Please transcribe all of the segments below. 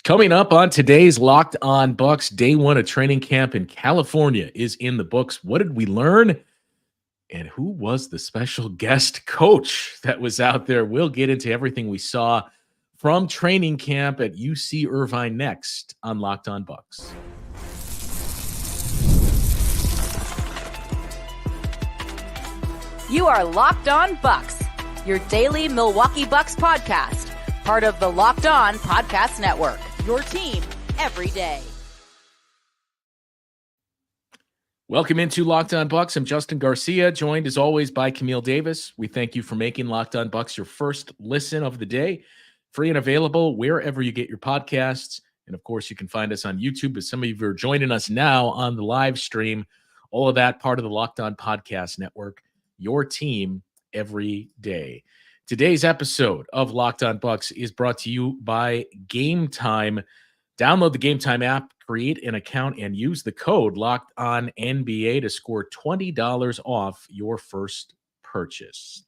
Coming up on today's Locked On Bucks, day one of training camp in California is in the books. What did we learn? And who was the special guest coach that was out there? We'll get into everything we saw from training camp at UC Irvine next on Locked On Bucks. You are Locked On Bucks, your daily Milwaukee Bucks podcast, part of the Locked On Podcast Network, your team every day. Welcome into Locked On Bucks. I'm Justin Garcia, joined as always by Camille Davis. We thank you for making Locked On Bucks your first listen of the day. Free and available wherever you get your podcasts. And of course, you can find us on YouTube. As some of you are joining us now on the live stream, all of that part of the Locked On Podcast Network, your team every day. Today's episode of Locked On Bucks is brought to you by Game Time. Download the Game Time app, create an account, and use the code LOCKEDONNBA to score $20 off your first purchase.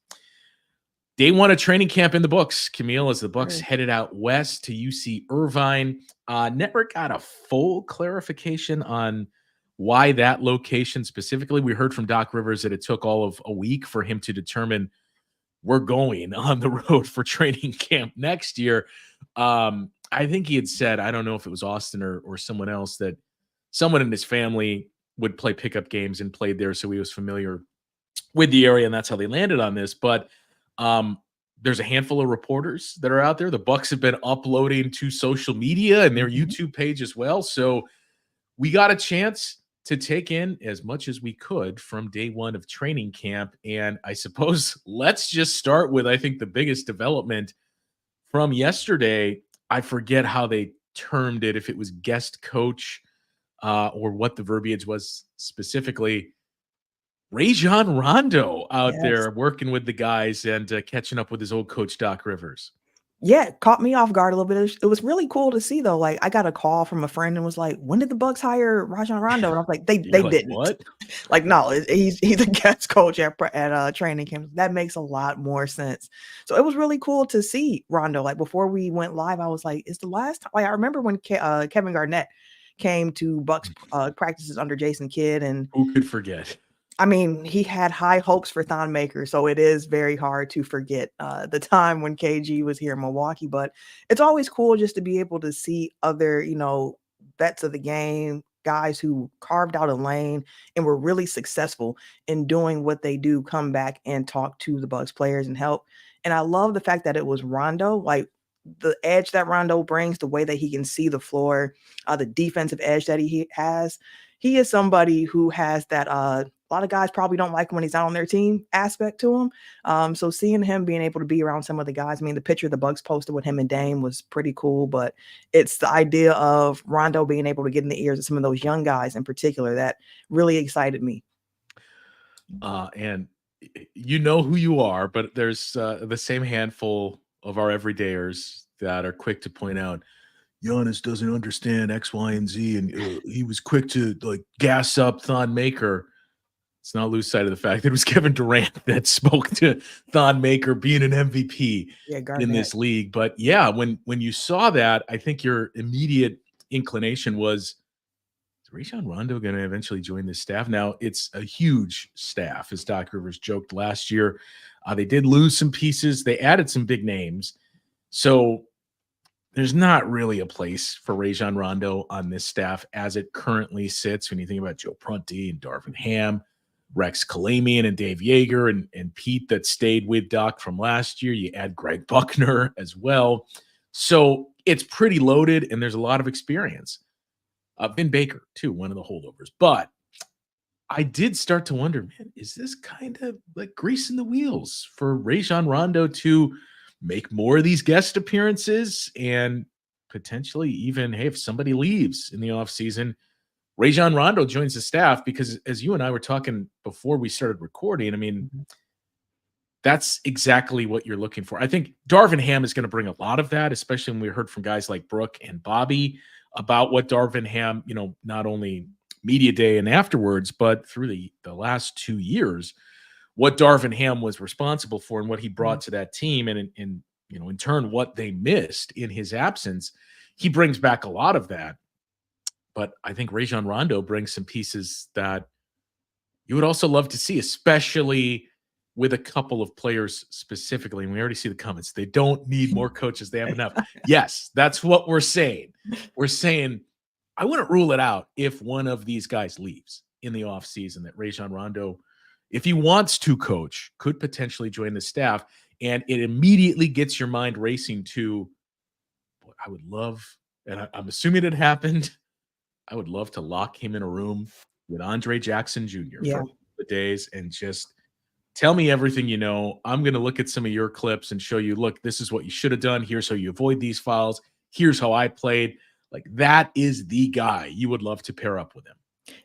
Day one of training camp in the books, Camille, as the Bucks headed out west to UC Irvine. Network got a full clarification on why that location specifically. We heard from Doc Rivers that it took all of a week for him to determine we're going on the road for training camp next year. I think he had said, I don't know if it was Austin or someone else, that someone in his family would play pickup games and played there, so he was familiar with the area, and that's how they landed on this. But there's a handful of reporters that are out there. The Bucks have been uploading to social media and their YouTube page as well. So we got a chance to take in as much as we could from day one of training camp. And I suppose let's just start with, I think, the biggest development from yesterday. I forget how they termed it, if it was guest coach or what the verbiage was specifically. Rajon Rondo out there working with the guys and catching up with his old coach, Doc Rivers. Yeah, it caught me off guard a little bit. It was really cool to see, though. Like, I got a call from a friend and was like, when did the Bucks hire Rajon Rondo? And I was like, they didn't. What? Like, no, he's a guest coach at training camp. That makes a lot more sense. So it was really cool to see Rondo. Like, before we went live, I was like, it's the last time. Like, I remember when Kevin Garnett came to Bucks practices under Jason Kidd. And who could forget? I mean, he had high hopes for Thon Maker, so it is very hard to forget the time when KG was here in Milwaukee. But it's always cool just to be able to see other, vets of the game, guys who carved out a lane and were really successful in doing what they do, come back and talk to the Bucks players and help. And I love the fact that it was Rondo, like the edge that Rondo brings, the way that he can see the floor, the defensive edge that he has. He is somebody who has that a lot of guys probably don't like him when he's out on their team aspect to him. So seeing him being able to be around some of the guys, I mean, the picture the Bucks posted with him and Dame was pretty cool, but it's the idea of Rondo being able to get in the ears of some of those young guys in particular that really excited me. And you know who you are, but there's the same handful of our everydayers that are quick to point out, Giannis doesn't understand X, Y, and Z, and he was quick to like gas up Thon Maker. Let's not lose sight of the fact that it was Kevin Durant that spoke to Thon Maker being an MVP in this league. But yeah, when you saw that, I think your immediate inclination was, is Rajon Rondo going to eventually join this staff? Now, it's a huge staff, as Doc Rivers joked last year. They did lose some pieces. They added some big names. So there's not really a place for Rajon Rondo on this staff as it currently sits. When you think about Joe Prunty and Darvin Ham, Rex Kalamian and Dave Yeager and Pete that stayed with Doc from last year. You add Greg Buckner as well. So it's pretty loaded, and there's a lot of experience. Vin Baker, too, one of the holdovers. But I did start to wonder, man, is this kind of like greasing the wheels for Rajon Rondo to make more of these guest appearances and potentially even, hey, if somebody leaves in the offseason, Rajon Rondo joins the staff? Because as you and I were talking before we started recording, I mean, that's exactly what you're looking for. I think Darvin Ham is going to bring a lot of that, especially when we heard from guys like Brooke and Bobby about what Darvin Ham, not only media day and afterwards, but through the last 2 years, what Darvin Ham was responsible for and what he brought to that team. And in turn, what they missed in his absence. He brings back a lot of that. But I think Rajon Rondo brings some pieces that you would also love to see, especially with a couple of players specifically. And we already see the comments. They don't need more coaches. They have enough. Yes, that's what we're saying. We're saying I wouldn't rule it out if one of these guys leaves in the offseason, that Rajon Rondo, if he wants to coach, could potentially join the staff. And it immediately gets your mind racing to, boy, I would love, and I'm assuming it happened, I would love to lock him in a room with Andre Jackson Jr. for the days and just tell me everything you know. I'm going to look at some of your clips and show you, look, this is what you should have done. Here's how you avoid these fouls. Here's how I played. Like, that is the guy you would love to pair up with him.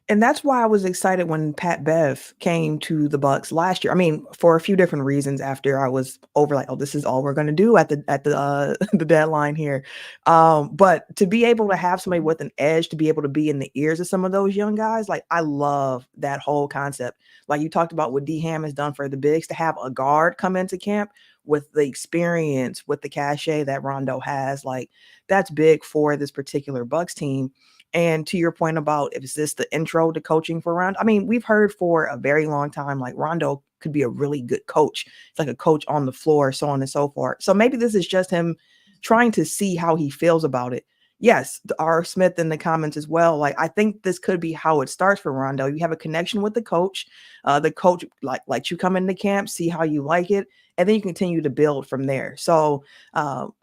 And that's why I was excited when Pat Bev came to the Bucks last year. I mean, for a few different reasons. After I was over, like, oh, this is all we're going to do at the the deadline here. But to be able to have somebody with an edge, to be able to be in the ears of some of those young guys, like, I love that whole concept. Like you talked about what D Ham has done for the bigs, to have a guard come into camp with the experience, with the cachet that Rondo has, like, that's big for this particular Bucks team. And to your point about, is this the intro to coaching for Rondo? I mean, we've heard for a very long time, like, Rondo could be a really good coach. It's like a coach on the floor, so on and so forth. So maybe this is just him trying to see how he feels about it. Yes, R. Smith in the comments as well. Like, I think this could be how it starts for Rondo. You have a connection with the coach. The coach like you come into camp, see how you like it, and then you continue to build from there. So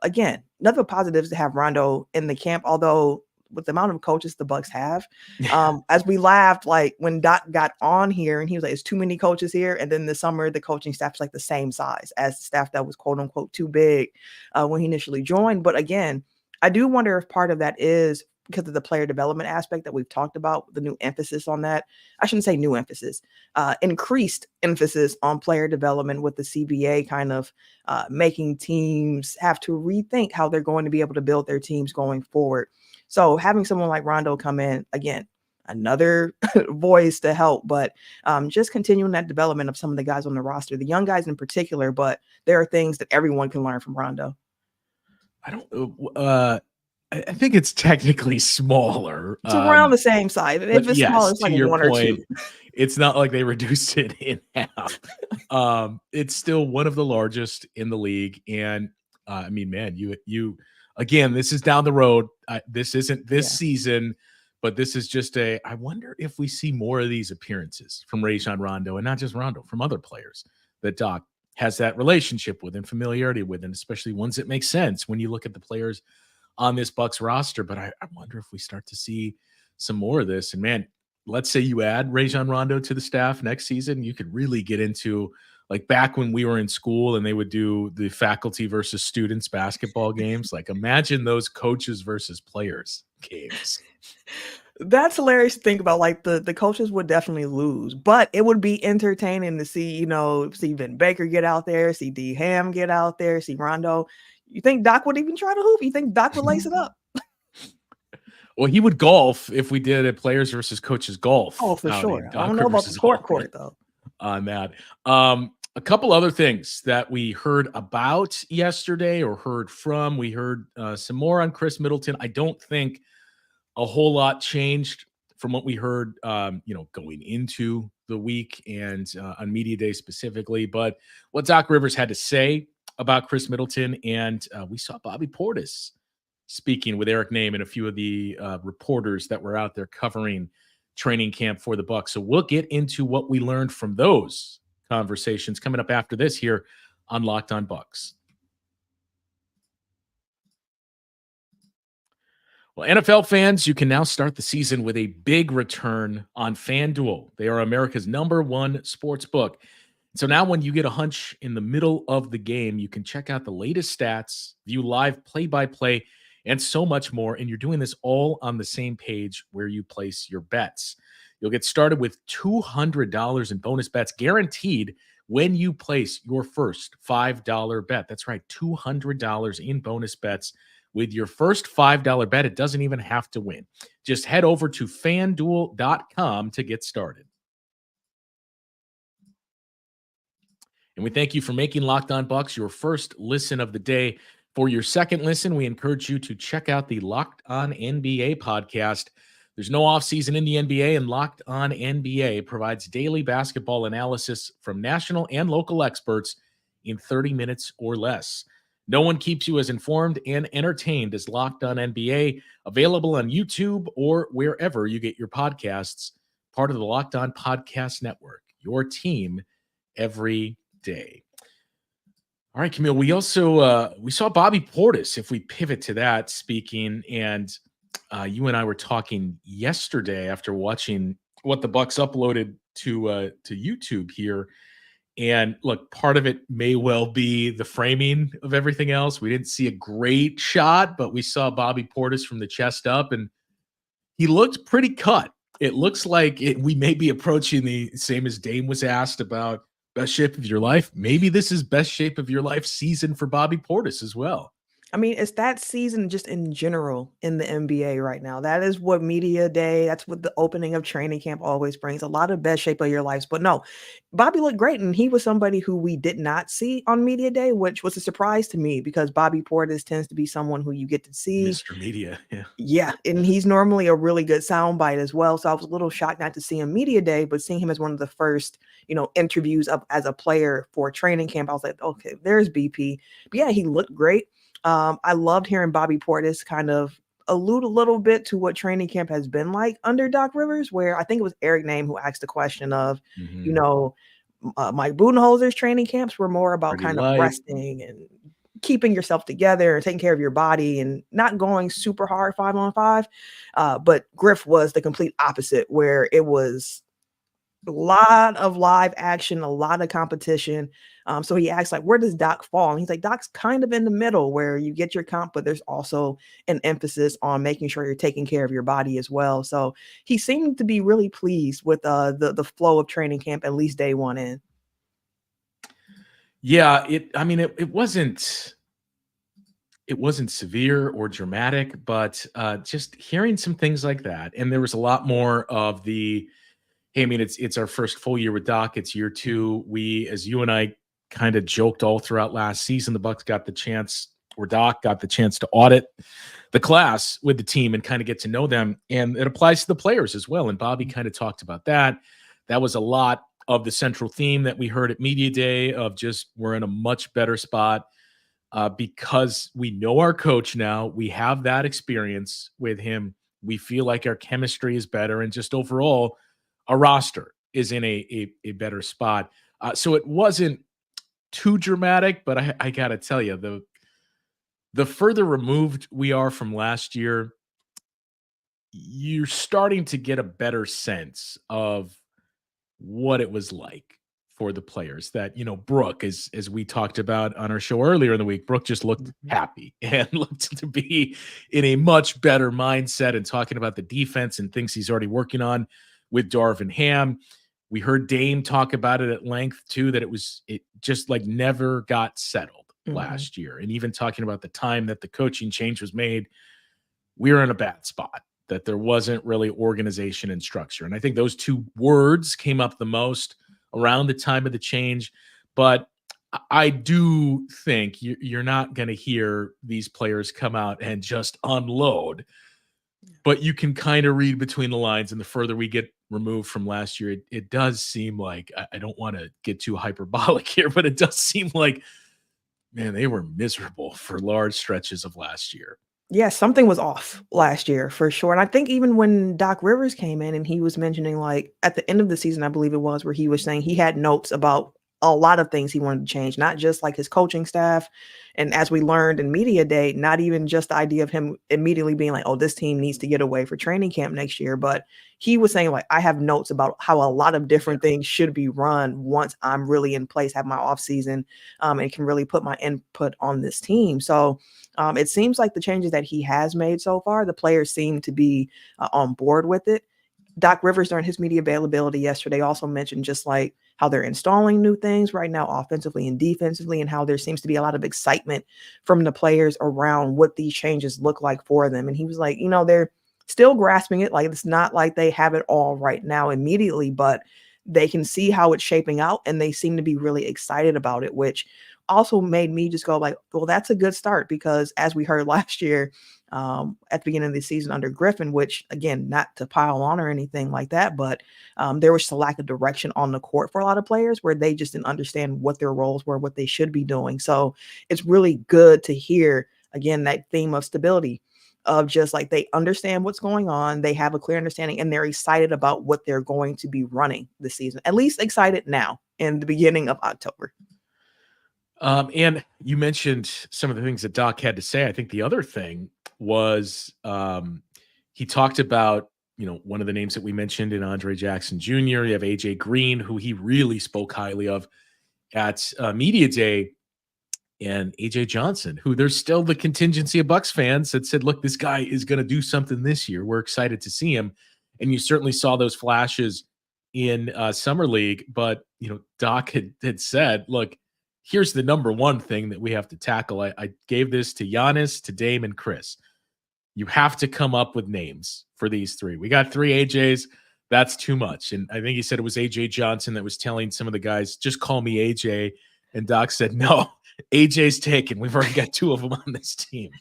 again, nothing positives to have Rondo in the camp, although with the amount of coaches the Bucks have, as we laughed, like when Doc got on here and he was like, it's too many coaches here. And then this summer, the coaching staff is like the same size as the staff that was quote unquote too big when he initially joined. But again, I do wonder if part of that is because of the player development aspect that we've talked about, the new emphasis on that. I shouldn't say new emphasis, increased emphasis on player development, with the CBA kind of making teams have to rethink how they're going to be able to build their teams going forward. So having someone like Rondo come in, again, another voice to help, but just continuing that development of some of the guys on the roster, the young guys in particular, but there are things that everyone can learn from Rondo. I think it's technically smaller. It's around the same size. If it's small, it's like one or two. It's not like they reduced it in half. It's still one of the largest in the league. And I mean, man, you again, this is down the road. This isn't this season, but this is just I wonder if we see more of these appearances from Rajon Rondo, and not just Rondo, from other players that Doc has that relationship with and familiarity with, and especially ones that make sense when you look at the players on this Bucks roster. But I wonder if we start to see some more of this. And man, let's say you add Rajon Rondo to the staff next season, you could really get into, like, back when we were in school and they would do the faculty versus students basketball games. Like, imagine those coaches versus players games. That's hilarious to think about. Like, the coaches would definitely lose, but it would be entertaining to see, see Vin Baker get out there, see D Ham get out there, see Rondo. You think Doc would even try to hoop? You think Doc would lace it up? Well, he would golf if we did a players versus coaches golf. Oh, for sure. I don't know about the court though. On that. A couple other things that we heard about yesterday or heard from. We heard some more on Khris Middleton. I don't think a whole lot changed from what we heard, going into the week and on media day specifically. But what Doc Rivers had to say about Khris Middleton, and we saw Bobby Portis speaking with Eric Name and a few of the reporters that were out there covering training camp for the Bucks. So we'll get into what we learned from those conversations coming up after this here on Locked On Bucks. Well, NFL fans, you can now start the season with a big return on FanDuel. They are America's #1 sports book. So now when you get a hunch in the middle of the game, you can check out the latest stats, view live play-by-play, and so much more. And you're doing this all on the same page where you place your bets. You'll get started with $200 in bonus bets guaranteed when you place your first $5 bet. That's right, $200 in bonus bets with your first $5 bet. It doesn't even have to win. Just head over to FanDuel.com to get started. And we thank you for making Locked On Bucks your first listen of the day. For your second listen, we encourage you to check out the Locked On NBA podcast. There's no offseason in the NBA, and Locked On NBA provides daily basketball analysis from national and local experts in 30 minutes or less. No one keeps you as informed and entertained as Locked On NBA, available on YouTube or wherever you get your podcasts, part of the Locked On Podcast Network, your team every day. All right, Camille, we also we saw Bobby Portis, if we pivot to that, speaking, and you and I were talking yesterday after watching what the Bucks uploaded to YouTube here. And look, part of it may well be the framing of everything else. We didn't see a great shot, but we saw Bobby Portis from the chest up, and he looked pretty cut. It looks like we may be approaching the same as Dame was asked about best shape of your life. Maybe this is best shape of your life season for Bobby Portis as well. I mean, it's that season just in general in the NBA right now. That is what media day, that's what the opening of training camp always brings, a lot of best shape of your lives. But no, Bobby looked great, and he was somebody who we did not see on media day, which was a surprise to me because Bobby Portis tends to be someone who you get to see. Mr. Media, yeah. Yeah, and he's normally a really good soundbite as well. So I was a little shocked not to see him media day, but seeing him as one of the first, interviews up as a player for training camp, I was like, okay, there's BP. But yeah, he looked great. I loved hearing Bobby Portis kind of allude a little bit to what training camp has been like under Doc Rivers, where I think it was Eric Name who asked the question of, Mike Budenholzer's training camps were more about kind of resting and keeping yourself together and taking care of your body and not going super hard 5-on-5. But Griff was the complete opposite, where it was a lot of live action, a lot of competition. So he asked, like, where does Doc fall? And he's like, Doc's kind of in the middle where you get your comp, but there's also an emphasis on making sure you're taking care of your body as well. So he seemed to be really pleased with the flow of training camp, at least day one in. Yeah, it wasn't severe or dramatic, but just hearing some things like that. And there was a lot more of the, hey, it's our first full year with Doc. It's year two. We, as you and I kind of joked all throughout last season, the Bucks got the chance, or Doc got the chance to audit the class with the team and kind of get to know them. And it applies to the players as well. And Bobby kind of talked about that. That was a lot of the central theme that we heard at Media Day of just we're in a much better spot because we know our coach now. We have that experience with him. We feel like our chemistry is better, and just overall, our roster is in a better spot. So it wasn't too dramatic, but I got to tell you, the further removed we are from last year, you're starting to get a better sense of what it was like for the players. That, Brooke, as we talked about on our show earlier in the week, Brooke just looked happy and looked to be in a much better mindset and talking about the defense and things he's already working on with Darvin Ham. We heard Dame talk about it at length too, that it just like never got settled last year. And even talking about the time that the coaching change was made, we were in a bad spot, that there wasn't really organization and structure. And I think those two words came up the most around the time of the change. But I do think you're not going to hear these players come out and just unload. But you can kind of read between the lines, and the further we get removed from last year, it does seem like, I don't want to get too hyperbolic here, but it does seem like, man, they were miserable for large stretches of last year. Yeah, something was off last year for sure. And I think even when Doc Rivers came in and he was mentioning, like, at the end of the season, I believe it was, where he was saying he had notes about a lot of things he wanted to change, not just like his coaching staff. And as we learned in Media Day, not even just the idea of him immediately being like, oh, this team needs to get away for training camp next year. But he was saying, like, I have notes about how a lot of different things should be run once I'm really in place, have my off season, and can really put my input on this team. So it seems like the changes that he has made so far, the players seem to be on board with it. Doc Rivers, during his media availability yesterday, also mentioned just like how they're installing new things right now, offensively and defensively, and how there seems to be a lot of excitement from the players around what these changes look like for them. And he was like, they're still grasping it. Like, it's not like they have it all right now immediately, but they can see how it's shaping out, and they seem to be really excited about it, which also made me just go like, well, that's a good start, because as we heard last year, at the beginning of the season under Griffin, which again, not to pile on or anything like that, but there was a lack of direction on the court for a lot of players where they just didn't understand what their roles were, what they should be doing. So it's really good to hear, again, that theme of stability, of just like they understand what's going on, they have a clear understanding, and they're excited about what they're going to be running this season, at least excited now in the beginning of October. And you mentioned some of the things that Doc had to say. I think the other thing was he talked about, one of the names that we mentioned in Andre Jackson Jr. You have AJ Green, who he really spoke highly of at Media Day, and AJ Johnson, who there's still the contingency of Bucks fans that said, look, this guy is going to do something this year. We're excited to see him. And you certainly saw those flashes in Summer League. But, Doc had said, look, here's the number one thing that we have to tackle. I gave this to Giannis, to Dame, and Khris. You have to come up with names for these three. We got 3 AJs. That's too much. And I think he said it was AJ Johnson that was telling some of the guys, just call me AJ. And Doc said, no, AJ's taken. We've already got 2 of them on this team.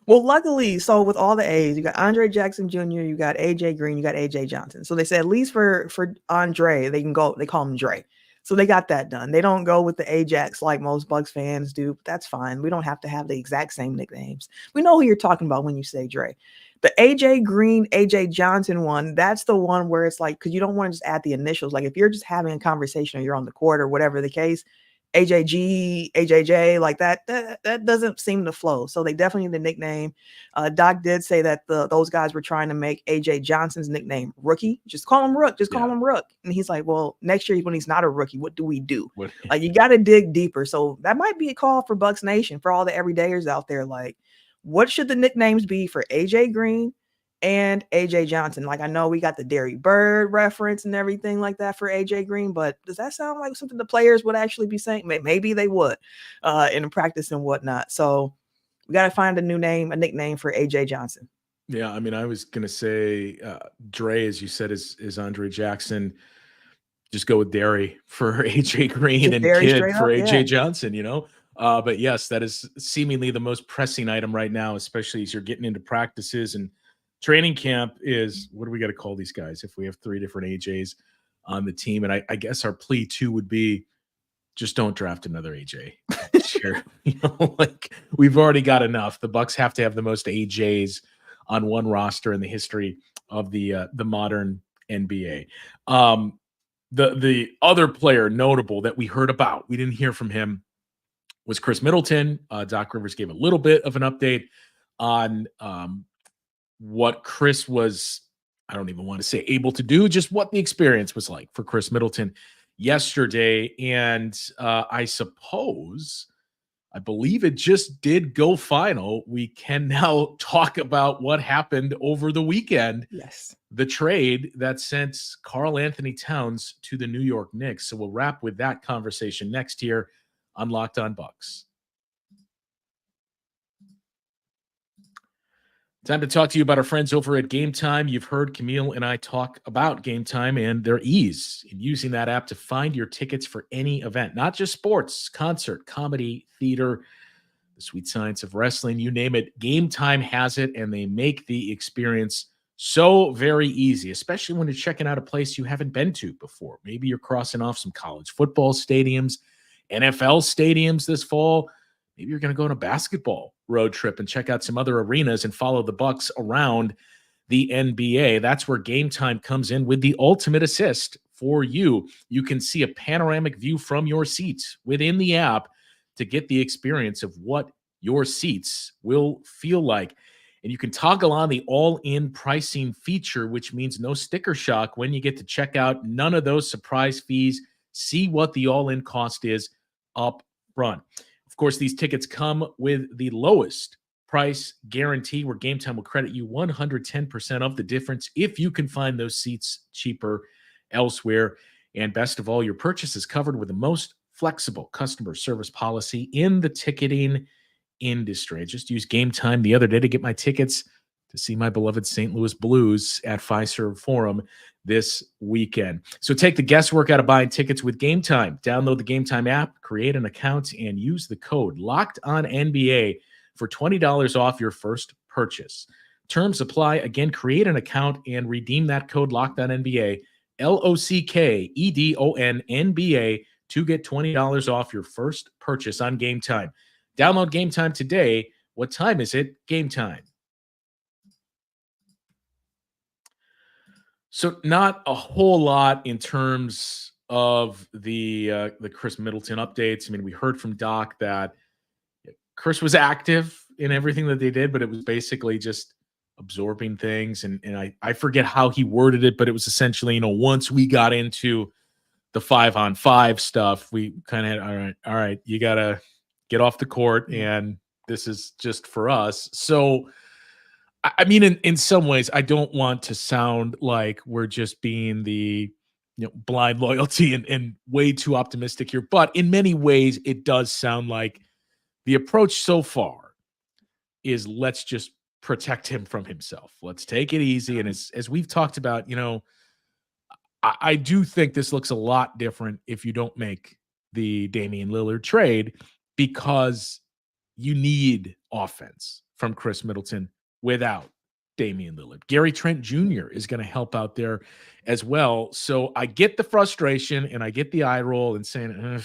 Well, luckily, so with all the A's, you got Andre Jackson Jr., you got AJ Green, you got AJ Johnson. So they said at least for Andre, they call him Dre. So they got that done. They don't go with the Ajax like most Bucks fans do, but that's fine. We don't have to have the exact same nicknames. We know who you're talking about when you say Dre. The AJ Green, AJ Johnson one, that's the one where it's like, because you don't want to just add the initials. Like if you're just having a conversation or you're on the court or whatever the case, AJG, AJJ, like that doesn't seem to flow. So they definitely need the nickname. Doc did say that those guys were trying to make AJ Johnson's nickname Rookie. Just call him Rook. Just call him Rook. And he's like, well, next year when he's not a rookie, what do we do? Like you got to dig deeper. So that might be a call for Bucks Nation, for all the everydayers out there. Like, what should the nicknames be for AJ Green and AJ Johnson? Like, I know we got the Derry Bird reference and everything like that for AJ Green, but does that sound like something the players would actually be saying? Maybe they would in practice and whatnot. So we got to find a nickname for AJ Johnson. Yeah, I mean, I was going to say Dre, as you said, is Andre Jackson. Just go with Derry for AJ Green, just and Kid for AJ Johnson, But yes, that is seemingly the most pressing item right now, especially as you're getting into practices and training camp. Is what do we got to call these guys if we have 3 different AJs on the team? And I guess our plea too would be, just don't draft another AJ. Sure. Like we've already got enough. The Bucks have to have the most AJs on one roster in the history of the modern NBA. The other player notable that we heard about, we didn't hear from him, was Khris Middleton. Doc Rivers gave a little bit of an update on what Khris was, I don't even want to say able to do, just what the experience was like for Khris Middleton yesterday. And I believe it just did go final. We can now talk about what happened over the weekend. Yes. The trade that sent Karl Anthony Towns to the New York Knicks. So we'll wrap with that conversation next here on Locked On Bucks. Time to talk to you about our friends over at Game Time. You've heard Camille and I talk about Game Time and their ease in using that app to find your tickets for any event, not just sports, concert, comedy, theater, the sweet science of wrestling, you name it. Game Time has it, and they make the experience so very easy, especially when you're checking out a place you haven't been to before. Maybe you're crossing off some college football stadiums, NFL stadiums this fall. Maybe you're going to go on a basketball road trip and check out some other arenas and follow the Bucks around the NBA. That's where Game Time comes in with the ultimate assist for you. You can see a panoramic view from your seats within the app to get the experience of what your seats will feel like. And you can toggle on the all-in pricing feature, which means no sticker shock when you get to check out. None of those surprise fees. See what the all-in cost is up front. Of course, these tickets come with the lowest price guarantee, where Game Time will credit you 110% of the difference if you can find those seats cheaper elsewhere. And best of all, your purchase is covered with the most flexible customer service policy in the ticketing industry. I just used Game Time the other day to get my tickets to see my beloved St. Louis Blues at Fiserv Forum this weekend. So take the guesswork out of buying tickets with Game Time. Download the Game Time app, create an account, and use the code LOCKEDONNBA for $20 off your first purchase. Terms apply. Again, create an account and redeem that code LOCKEDONNBA, LOCKEDONNBA, to get $20 off your first purchase on Game Time. Download Game Time today. What time is it? Game Time. So not a whole lot in terms of the Khris Middleton updates. I mean, we heard from Doc that Khris was active in everything that they did, but it was basically just absorbing things. And I forget how he worded it, but it was essentially, once we got into the 5-on-5 stuff, we kind of had, all right, you got to get off the court, and this is just for us. So, I mean, in some ways, I don't want to sound like we're just being the blind loyalty and way too optimistic here, but in many ways, it does sound like the approach so far is let's just protect him from himself. Let's take it easy. And as we've talked about, I do think this looks a lot different if you don't make the Damian Lillard trade, because you need offense from Khris Middleton without Damian Lillard. Gary Trent Jr. is going to help out there as well. So I get the frustration and I get the eye roll and saying,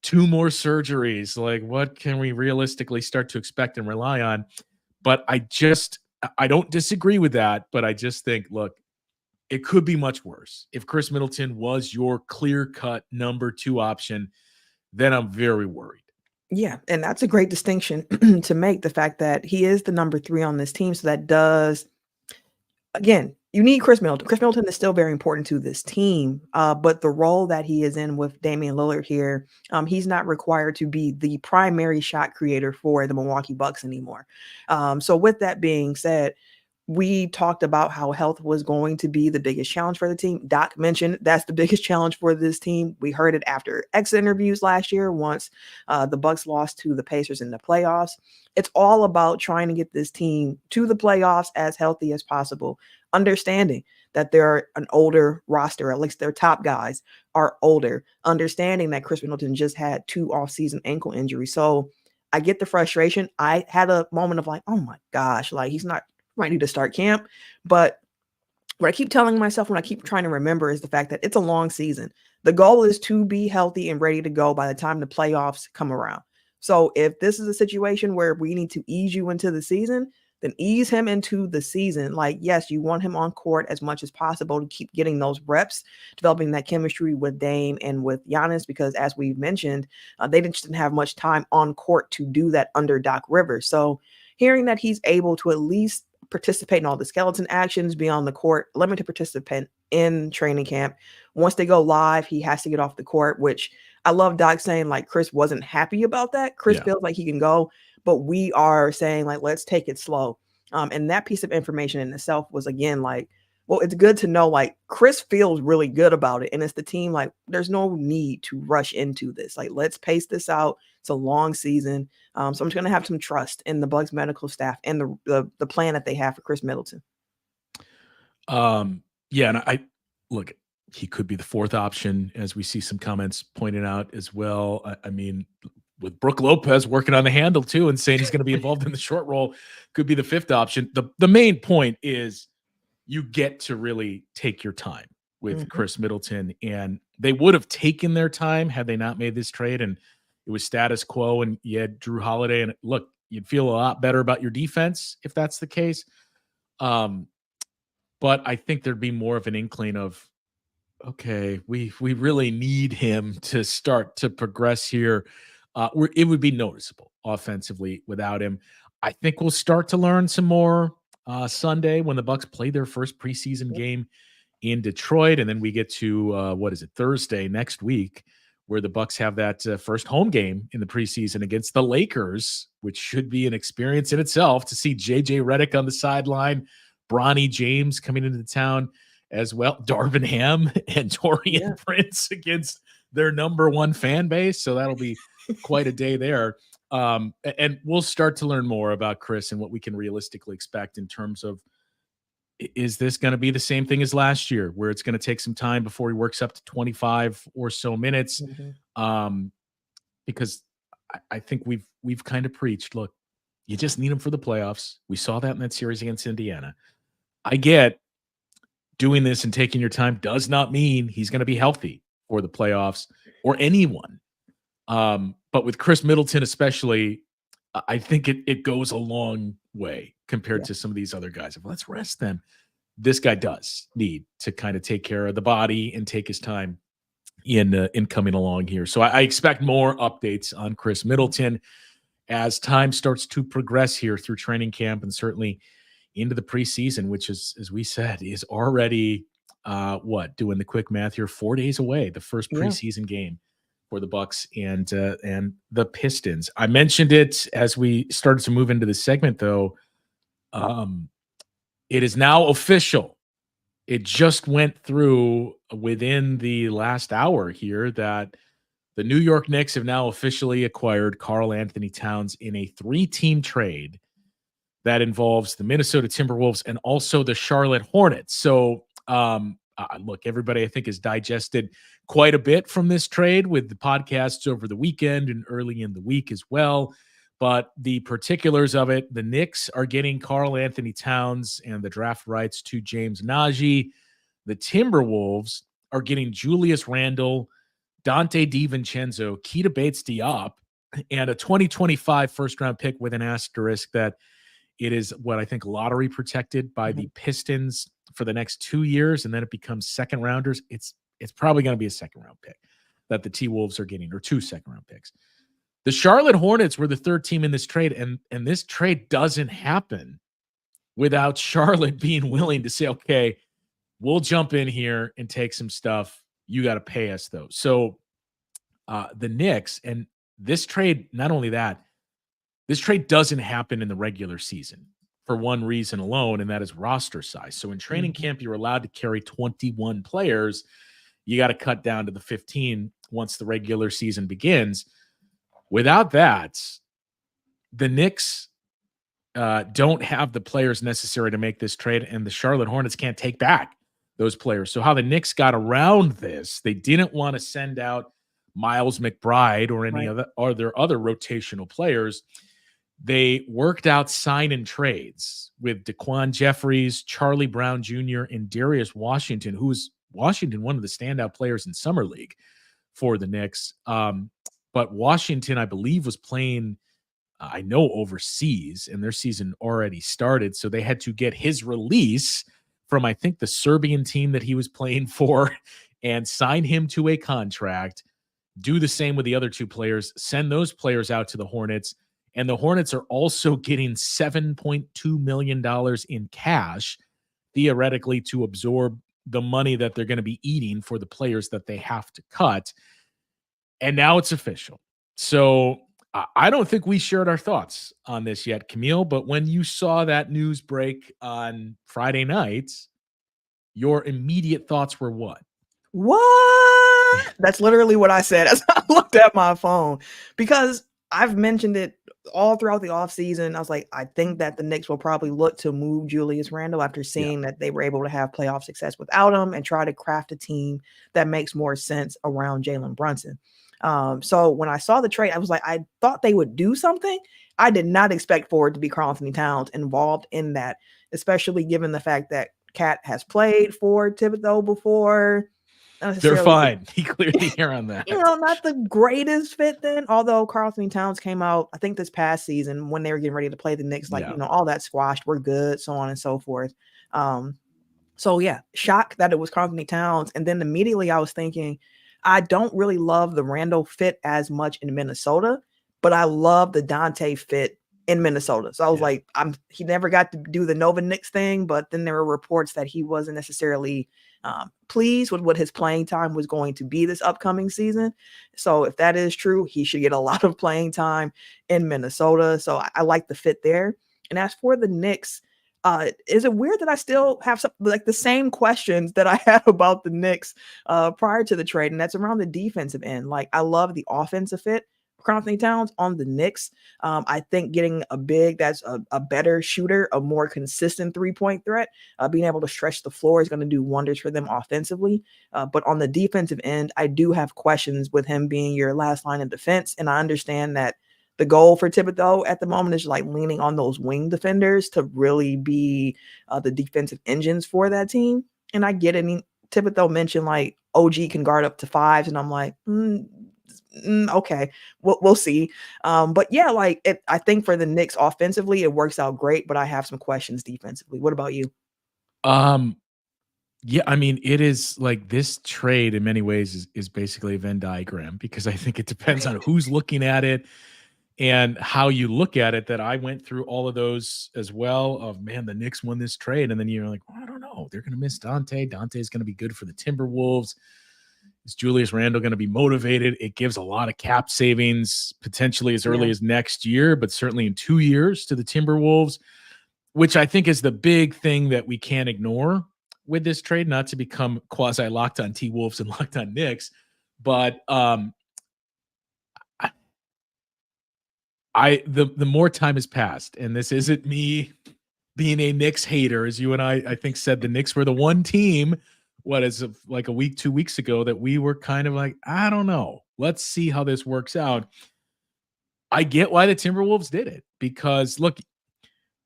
2 more surgeries. Like, what can we realistically start to expect and rely on? But I don't disagree with that, but I just think, look, it could be much worse. If Khris Middleton was your clear-cut number 2 option, then I'm very worried. Yeah, and that's a great distinction to make, the fact that he is the number 3 on this team. So that does, again, you need Khris Middleton. Khris Middleton is still very important to this team, but the role that he is in with Damian Lillard here, he's not required to be the primary shot creator for the Milwaukee Bucks anymore. So with that being said, we talked about how health was going to be the biggest challenge for the team. Doc mentioned that's the biggest challenge for this team. We heard it after exit interviews last year once the Bucks lost to the Pacers in the playoffs. It's all about trying to get this team to the playoffs as healthy as possible, understanding that they're an older roster, at least their top guys are older, understanding that Khris Middleton just had 2 off-season ankle injuries. So I get the frustration. I had a moment of like, oh my gosh, like he's not ready to start camp. But what I keep telling myself, when I keep trying to remember, is the fact that it's a long season. The goal is to be healthy and ready to go by the time the playoffs come around. So if this is a situation where we need to ease you into the season, then ease him into the season. Like, yes, you want him on court as much as possible to keep getting those reps, developing that chemistry with Dame and with Giannis, because as we've mentioned, they just didn't have much time on court to do that under Doc Rivers. So hearing that he's able to at least participate in all the skeleton actions, be on the court, limited participant in training camp. Once they go live, he has to get off the court, which I love Doc saying, like, Khris wasn't happy about that. Khris feels like he can go, but we are saying, like, let's take it slow. And that piece of information in itself was, again, like, well, it's good to know, like, Khris feels really good about it. And it's the team, like, there's no need to rush into this. Like, let's pace this out. It's a long season. So I'm just going to have some trust in the Bucks medical staff and the plan that they have for Khris Middleton. Yeah, and I look, he could be the 4th option, as we see some comments pointed out as well. I mean, with Brook Lopez working on the handle too and saying he's going to be involved in the short roll, could be the 5th option. The main point is you get to really take your time with Khris Middleton, and they would have taken their time had they not made this trade and it was status quo and you had Drew Holiday. And look, you'd feel a lot better about your defense if that's the case. But I think there'd be more of an inkling of, okay, we really need him to start to progress here. It would be noticeable offensively without him. I think we'll start to learn some more Sunday when the Bucks play their first preseason game in Detroit. And then we get to, Thursday next week, where the Bucks have that first home game in the preseason against the Lakers, which should be an experience in itself to see JJ Redick on the sideline, Bronny James coming into town as well, Darvin Ham and Taurean Prince against their number 1 fan base. So that'll be quite a day there. And we'll start to learn more about Khris and what we can realistically expect in terms of, is this going to be the same thing as last year, where it's going to take some time before he works up to 25 or so minutes? Because I think we've kind of preached, look, you just need him for the playoffs. We saw that in that series against Indiana. I get doing this and taking your time does not mean he's going to be healthy for the playoffs or anyone. But with Khris Middleton especially, I think it goes a long way compared to some of these other guys. If let's rest them, this guy does need to kind of take care of the body and take his time in coming along here. So I expect more updates on Khris Middleton as time starts to progress here through training camp and certainly into the preseason, which is, as we said, is already doing the quick math here, 4 days away, the first preseason game for the Bucks and the Pistons. I mentioned it as we started to move into the segment, though. It is now official. It just went through within the last hour here that the New York Knicks have now officially acquired Karl Anthony Towns in a 3-team trade that involves the Minnesota Timberwolves and also the Charlotte Hornets. So, look, everybody I think has digested quite a bit from this trade with the podcasts over the weekend and early in the week as well. But the particulars of it, the Knicks are getting Karl Anthony Towns and the draft rights to James Nagy. The Timberwolves are getting Julius Randle, Dante DiVincenzo, Keita Bates-Diop, and a 2025 first-round pick with an asterisk that it is what I think lottery protected by the Pistons for the next 2 years, and then it becomes second rounders. It's probably going to be a second-round pick that the T-Wolves are getting, or 2 second-round picks. The Charlotte Hornets were the third team in this trade, and this trade doesn't happen without Charlotte being willing to say, okay, we'll jump in here and take some stuff. You got to pay us, though. So the Knicks, and this trade, not only that, this trade doesn't happen in the regular season for one reason alone, and that is roster size. So in training camp, you're allowed to carry 21 players. You got to cut down to the 15 once the regular season begins. Without that, the Knicks don't have the players necessary to make this trade, and the Charlotte Hornets can't take back those players. So how the Knicks got around this, they didn't want to send out Miles McBride or any other rotational players. They worked out sign and trades with Daquan Jeffries, Charlie Brown Jr., and Darius Washington, who's Washington, one of the standout players in Summer League for the Knicks. But Washington, I believe, was playing, I know, overseas, and their season already started. So they had to get his release from, I think, the Serbian team that he was playing for and sign him to a contract, do the same with the other 2 players, send those players out to the Hornets. And the Hornets are also getting $7.2 million in cash, theoretically, to absorb the money that they're going to be eating for the players that they have to cut. And now it's official. So I don't think we shared our thoughts on this yet, Camille, but when you saw that news break on Friday night, your immediate thoughts were what? What? That's literally what I said as I looked at my phone, because I've mentioned it all throughout the offseason. I was like, I think that the Knicks will probably look to move Julius Randle after seeing that they were able to have playoff success without him and try to craft a team that makes more sense around Jalen Brunson. So when I saw the trade, I was like, I thought they would do something. I did not expect for it to be Karl Anthony Towns involved in that, especially given the fact that Cat has played for Thibodeau before. They're fine. He cleared the air on that. Not the greatest fit then, although Karl Anthony Towns came out, I think this past season when they were getting ready to play the Knicks, all that squashed, we're good, so on and so forth. So yeah, shock that it was Karl Anthony Towns. And then immediately I was thinking, I don't really love the Randle fit as much in Minnesota, but I love the Dante fit in Minnesota. So I was like, he never got to do the Nova Knicks thing, but then there were reports that he wasn't necessarily pleased with what his playing time was going to be this upcoming season. So if that is true, he should get a lot of playing time in Minnesota. So I like the fit there. And as for the Knicks, is it weird that I still have some, like the same questions that I had about the Knicks prior to the trade? And that's around the defensive end. Like, I love the offensive fit, Karl-Anthony Towns. On the Knicks, I think getting a big that's a better shooter, a more consistent three-point threat, being able to stretch the floor is going to do wonders for them offensively. But on the defensive end, I do have questions with him being your last line of defense. And I understand that the goal for Thibodeau at the moment is like leaning on those wing defenders to really be the defensive engines for that team. And I get it. I mean, Thibodeau mentioned like OG can guard up to fives, and I'm like, okay, we'll see. But yeah, like I think for the Knicks offensively, it works out great, but I have some questions defensively. What about you? Yeah, I mean, it is like this trade in many ways is basically a Venn diagram, because I think it depends on who's looking at it and how you look at it. That I went through all of those as well of, man, the Knicks won this trade. And then you're like, well, I don't know. They're going to miss Dante. Dante's going to be good for the Timberwolves. Is Julius Randle going to be motivated? It gives a lot of cap savings potentially as early as next year, but certainly in 2 years to the Timberwolves, which I think is the big thing that we can't ignore with this trade, not to become quasi locked on T-Wolves and locked on Knicks, but the more time has passed, and this isn't me being a Knicks hater, as you and I think said the Knicks were the one team, as of like a week, 2 weeks ago, that we were kind of like, I don't know. Let's see how this works out. I get why the Timberwolves did it, because look,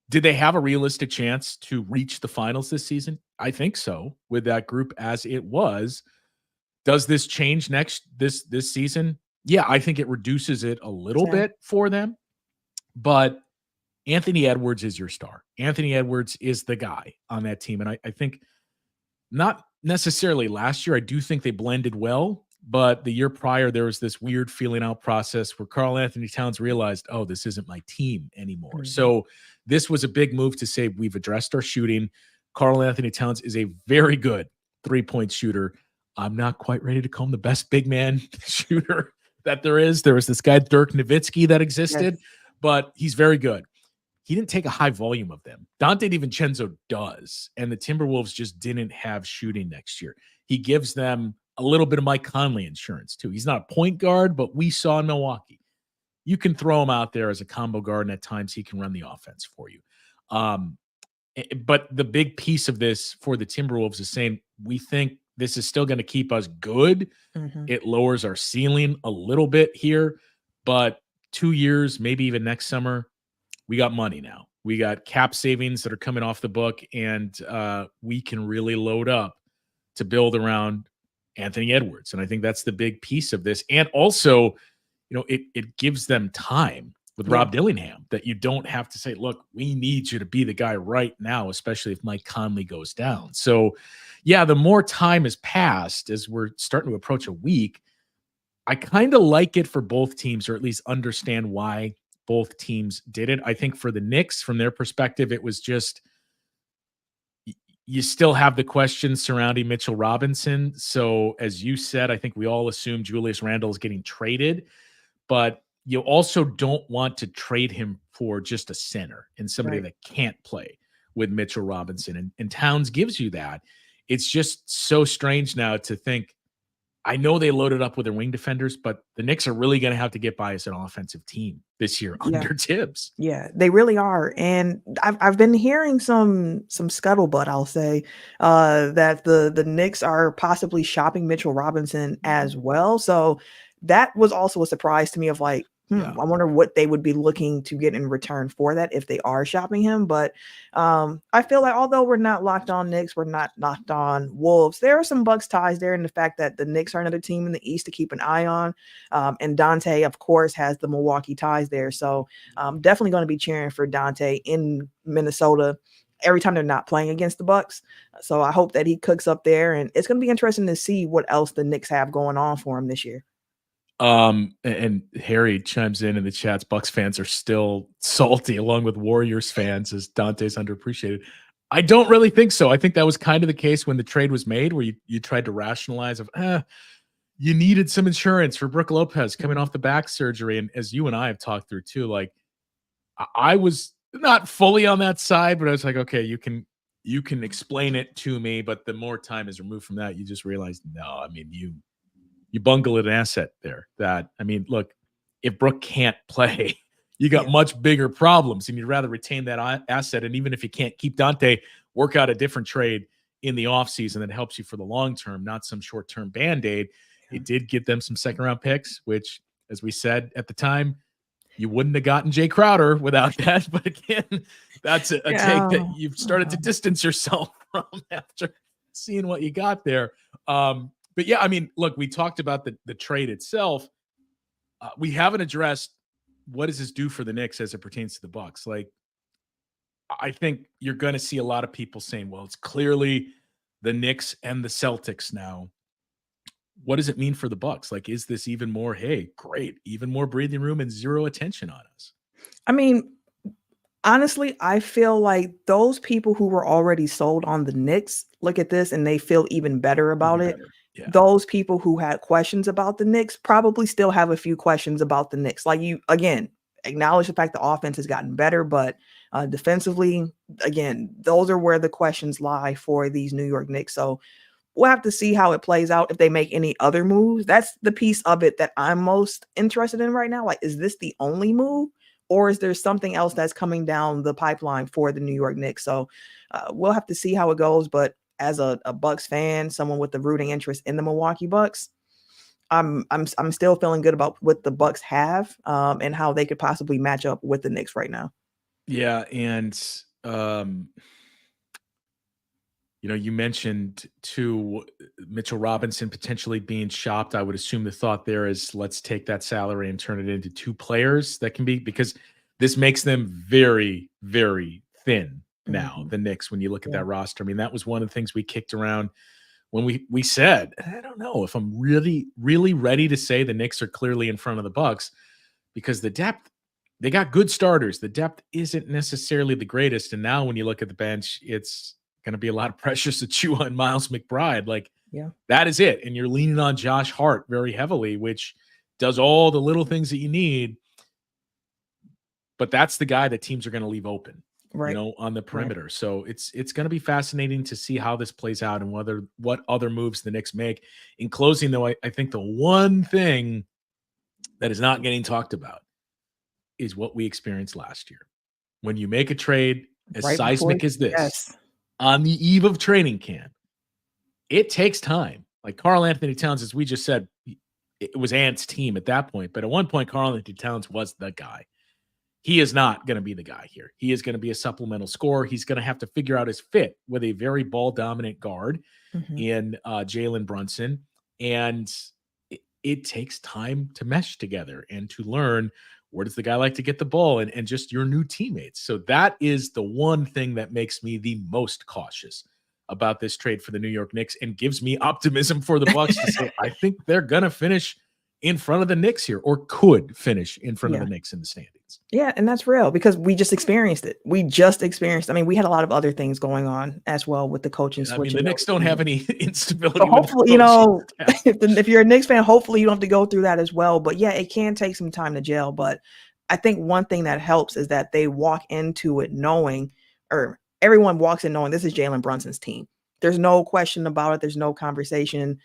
did they have a realistic chance to reach the finals this season? I think so, with that group as it was. Does this change this season? Yeah, I think it reduces it a little bit for them. But Anthony Edwards is your star. Anthony Edwards is the guy on that team. And I think not necessarily last year. I do think they blended well. But the year prior, there was this weird feeling out process where Karl-Anthony Towns realized, oh, this isn't my team anymore. Mm-hmm. So this was a big move to say, we've addressed our shooting. Karl-Anthony Towns is a very good three-point shooter. I'm not quite ready to call him the best big man shooter that there is. There was this guy, Dirk Nowitzki, that existed, but he's very good. He didn't take a high volume of them. Dante DiVincenzo does, and the Timberwolves just didn't have shooting next year. He gives them a little bit of Mike Conley insurance, too. He's not a point guard, but we saw in Milwaukee, you can throw him out there as a combo guard, and at times he can run the offense for you. But the big piece of this for the Timberwolves is saying, we think this is still going to keep us good. Mm-hmm. It lowers our ceiling a little bit here, but 2 years, maybe even next summer, we got money now. We got cap savings that are coming off the book, and we can really load up to build around Anthony Edwards. And I think that's the big piece of this. And also, it gives them time with Rob Dillingham, that you don't have to say, look, we need you to be the guy right now, especially if Mike Conley goes down. So yeah, the more time has passed as we're starting to approach a week, I kind of like it for both teams, or at least understand why both teams did it. I think for the Knicks, from their perspective, it was just, you still have the questions surrounding Mitchell Robinson. So as you said, I think we all assume Julius Randle is getting traded, but you also don't want to trade him for just a center and somebody that can't play with Mitchell Robinson. And Towns gives you that. It's just so strange now to think, I know they loaded up with their wing defenders, but the Knicks are really going to have to get by as an offensive team this year under Tibbs. Yeah, they really are. And I've been hearing some scuttlebutt, I'll say, that the Knicks are possibly shopping Mitchell Robinson as well. So that was also a surprise to me of like, I wonder what they would be looking to get in return for that if they are shopping him. But I feel like although we're not locked on Knicks, we're not locked on Wolves, there are some Bucks ties there in the fact that the Knicks are another team in the East to keep an eye on. And Dante, of course, has the Milwaukee ties there. So definitely going to be cheering for Dante in Minnesota every time they're not playing against the Bucks. So I hope that he cooks up there. And it's going to be interesting to see what else the Knicks have going on for him this year. And Harry chimes in the chats. Bucks fans are still salty along with Warriors fans as Dante's underappreciated. I don't really think so. I think that was kind of the case when the trade was made, where you tried to rationalize of, you needed some insurance for Brook Lopez coming off the back surgery. And as you and I have talked through too, like I was not fully on that side, but I was like, okay, you can explain it to me. But the more time is removed from that, you just realize, no, I mean, you bungle an asset there that, I mean, look, if Brooke can't play, you got Yeah. much bigger problems, and you'd rather retain that asset. And even if you can't keep Dante, work out a different trade in the offseason that helps you for the long term, not some short-term Band-Aid. It did get them some second-round picks, which, as we said at the time, you wouldn't have gotten Jay Crowder without that. But again, that's a take that you've started to distance yourself from after seeing what you got there. But yeah, I mean, look, we talked about the trade itself. We haven't addressed what does this do for the Knicks as it pertains to the Bucks. Like, I think you're going to see a lot of people saying, well, it's clearly the Knicks and the Celtics now. What does it mean for the Bucks? Like, is this even more, hey, great, even more breathing room and zero attention on us? I mean, honestly, I feel like those people who were already sold on the Knicks look at this and they feel even better about it. Yeah. Those people who had questions about the Knicks probably still have a few questions about the Knicks. Like, you, again, acknowledge the fact the offense has gotten better, but defensively, again, those are where the questions lie for these New York Knicks. So we'll have to see how it plays out if they make any other moves. That's the piece of it that I'm most interested in right now. Like, is this the only move, or is there something else that's coming down the pipeline for the New York Knicks? So we'll have to see how it goes. But as a Bucks fan, someone with the rooting interest in the Milwaukee Bucks, I'm still feeling good about what the Bucks have and how they could possibly match up with the Knicks right now. Yeah, and you mentioned too Mitchell Robinson potentially being shopped. I would assume the thought there is let's take that salary and turn it into two players that can be, because this makes them very, very thin now, the Knicks, when you look at that roster. I mean, that was one of the things we kicked around when we said, I don't know if I'm really, really ready to say the Knicks are clearly in front of the Bucks, because the depth, they got good starters. The depth isn't necessarily the greatest. And now when you look at the bench, it's going to be a lot of pressure to chew on Miles McBride. Like, that is it. And you're leaning on Josh Hart very heavily, which does all the little things that you need. But that's the guy that teams are going to leave open, on the perimeter. Right. So it's going to be fascinating to see how this plays out and what other moves the Knicks make. In closing, though, I think the one thing that is not getting talked about is what we experienced last year. When you make a trade as seismic as this, on the eve of training camp, it takes time. Like Karl Anthony Towns, as we just said, it was Ant's team at that point. But at one point, Karl Anthony Towns was the guy. He is not going to be the guy here. He is going to be a supplemental scorer. He's going to have to figure out his fit with a very ball-dominant guard in Jalen Brunson. And it takes time to mesh together and to learn where does the guy like to get the ball and just your new teammates. So that is the one thing that makes me the most cautious about this trade for the New York Knicks and gives me optimism for the Bucks to say, I think they're going to finish in front of the Knicks here, or could finish in front of the Knicks in the standings. Yeah, and that's real because we just experienced it. We had a lot of other things going on as well with the coaching switch. I mean, the Knicks don't have any instability. So hopefully, if you're a Knicks fan, hopefully you don't have to go through that as well. But yeah, it can take some time to gel. But I think one thing that helps is that they walk into it knowing, or everyone walks in knowing this is Jalen Brunson's team. There's no question about it. There's no conversation.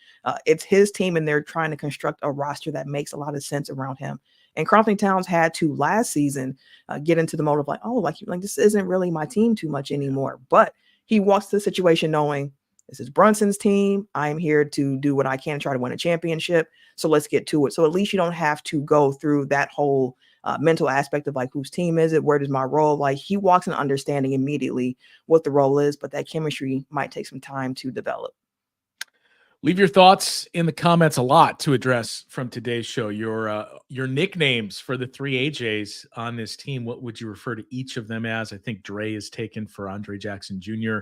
It's his team, and they're trying to construct a roster that makes a lot of sense around him. And Karl Anthony Towns had to last season get into the mode of like this isn't really my team too much anymore. But he walks to the situation knowing this is Brunson's team. I'm here to do what I can to try to win a championship. So let's get to it. So at least you don't have to go through that whole mental aspect of like, whose team is it? Where does my role? Like, he walks in understanding immediately what the role is, but that chemistry might take some time to develop. Leave your thoughts in the comments. A lot to address from today's show. Your nicknames for the three AJs on this team. What would you refer to each of them as? I think Dre is taken for Andre Jackson Jr.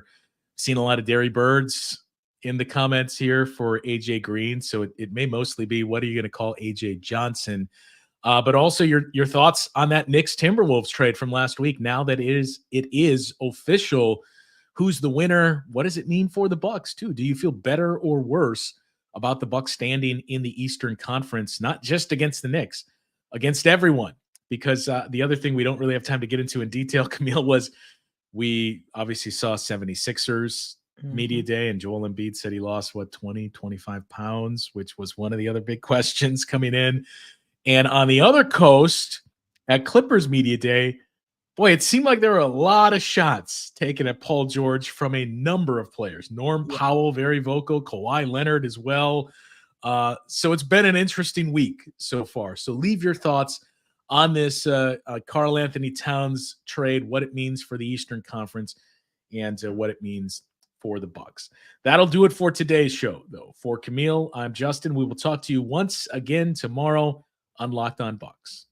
Seen a lot of Derry Birds in the comments here for AJ Green. So it may mostly be, what are you going to call AJ Johnson? But also your thoughts on that Knicks Timberwolves trade from last week. Now that it is official, who's the winner? What does it mean for the Bucks too? Do you feel better or worse about the Bucks standing in the Eastern Conference, not just against the Knicks, against everyone? Because the other thing we don't really have time to get into in detail, Camille, was we obviously saw 76ers media day, and Joel Embiid said he lost 20, 25 pounds, which was one of the other big questions coming in. And on the other coast at Clippers Media Day, boy, it seemed like there were a lot of shots taken at Paul George from a number of players. Norm Powell, very vocal. Kawhi Leonard as well. So it's been an interesting week so far. So leave your thoughts on this Karl Anthony Towns trade, what it means for the Eastern Conference, and what it means for the Bucks. That'll do it for today's show, though. For Camille, I'm Justin. We will talk to you once again tomorrow on Locked On Bucks.